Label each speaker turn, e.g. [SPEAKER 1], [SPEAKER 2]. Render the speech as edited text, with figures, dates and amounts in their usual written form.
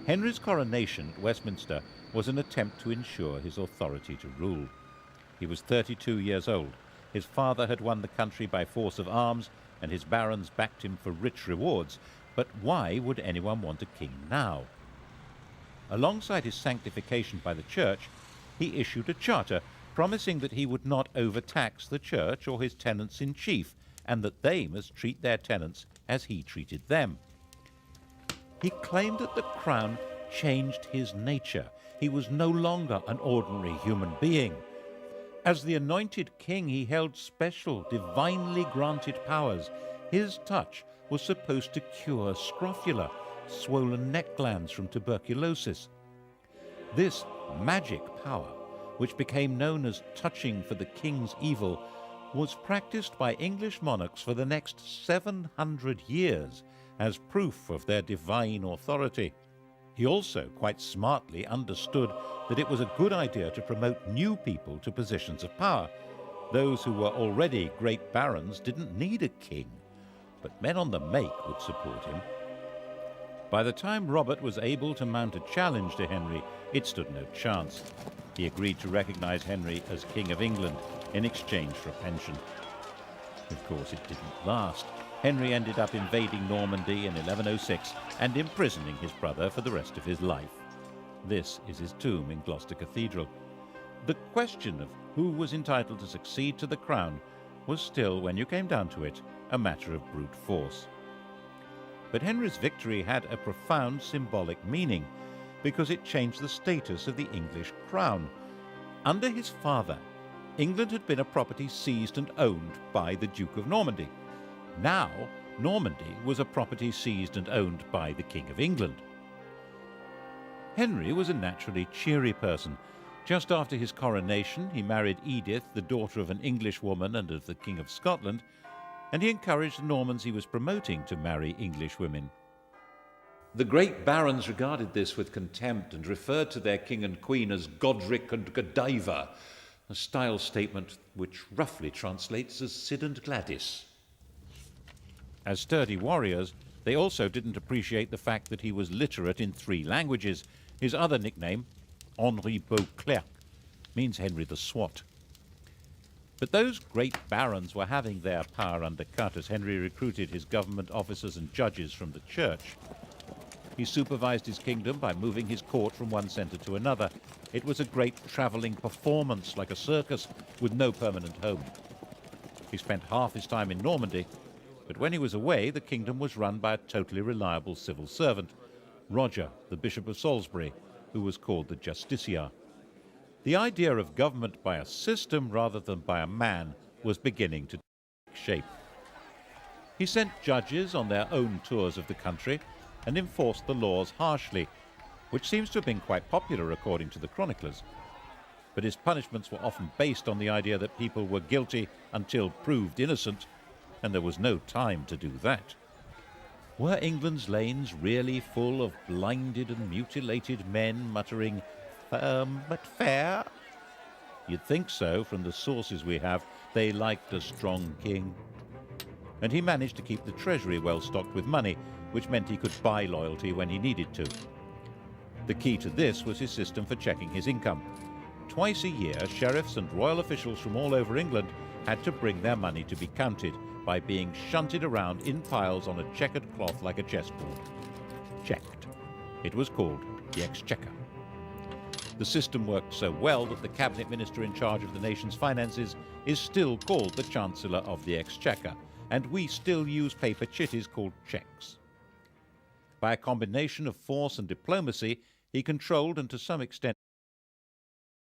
[SPEAKER 1] Henry's coronation at Westminster was an attempt to ensure his authority to rule. He was 32 years old. His father had won the country by force of arms, and his barons backed him for rich rewards. But why would anyone want a king now? Alongside his sanctification by the church, he issued a charter promising that he would not overtax the church or his tenants-in-chief, and that they must treat their tenants as he treated them. He claimed that the crown changed his nature. He was no longer an ordinary human being. As the anointed king, he held special, divinely granted powers. His touch was supposed to cure scrofula, swollen neck glands from tuberculosis. This magic power, which became known as touching for the king's evil, was practiced by English monarchs for the next 700 years as proof of their divine authority. He also quite smartly understood that it was a good idea to promote new people to positions of power. Those who were already great barons didn't need a king, but men on the make would support him. By the time Robert was able to mount a challenge to Henry, it stood no chance. He agreed to recognize Henry as King of England in exchange for a pension. Of course, it didn't last. Henry ended up invading Normandy in 1106 and imprisoning his brother for the rest of his life. This is his tomb in Gloucester Cathedral. The question of who was entitled to succeed to the crown was still, when you came down to it, a matter of brute force. But Henry's victory had a profound symbolic meaning, because it changed the status of the English crown. Under his father, England had been a property seized and owned by the Duke of Normandy. Now, Normandy was a property seized and owned by the King of England. Henry was a naturally cheery person. Just after his coronation, he married Edith, the daughter of an English woman and of the King of Scotland, and he encouraged the Normans he was promoting to marry English women. The great barons regarded this with contempt and referred to their king and queen as Godric and Godiva, a style statement which roughly translates as Sid and Gladys. As sturdy warriors, they also didn't appreciate the fact that he was literate in 3 languages. His other nickname, Henri Beauclerc, means Henry the Swot. But those great barons were having their power undercut as Henry recruited his government officers and judges from the church. He supervised his kingdom by moving his court from one centre to another. It was a great travelling performance, like a circus, with no permanent home. He spent half his time in Normandy, but when he was away, the kingdom was run by a totally reliable civil servant, Roger, the Bishop of Salisbury, who was called the Justiciar. The idea of government by a system rather than by a man was beginning to take shape. He sent judges on their own tours of the country and enforced the laws harshly, which seems to have been quite popular according to the chroniclers. But his punishments were often based on the idea that people were guilty until proved innocent, and there was no time to do that. Were England's lanes really full of blinded and mutilated men muttering, "Firm but fair"? You'd think so from the sources we have. They liked a strong king. And he managed to keep the treasury well stocked with money, which meant he could buy loyalty when he needed to. The key to this was his system for checking his income. Twice a year, sheriffs and royal officials from all over England had to bring their money to be counted by being shunted around in piles on a checkered cloth like a chessboard. Checked. It was called the Exchequer. The system worked so well that the cabinet minister in charge of the nation's finances is still called the Chancellor of the Exchequer, and we still use paper chitties called cheques. By a combination of force and diplomacy, he controlled and to some extent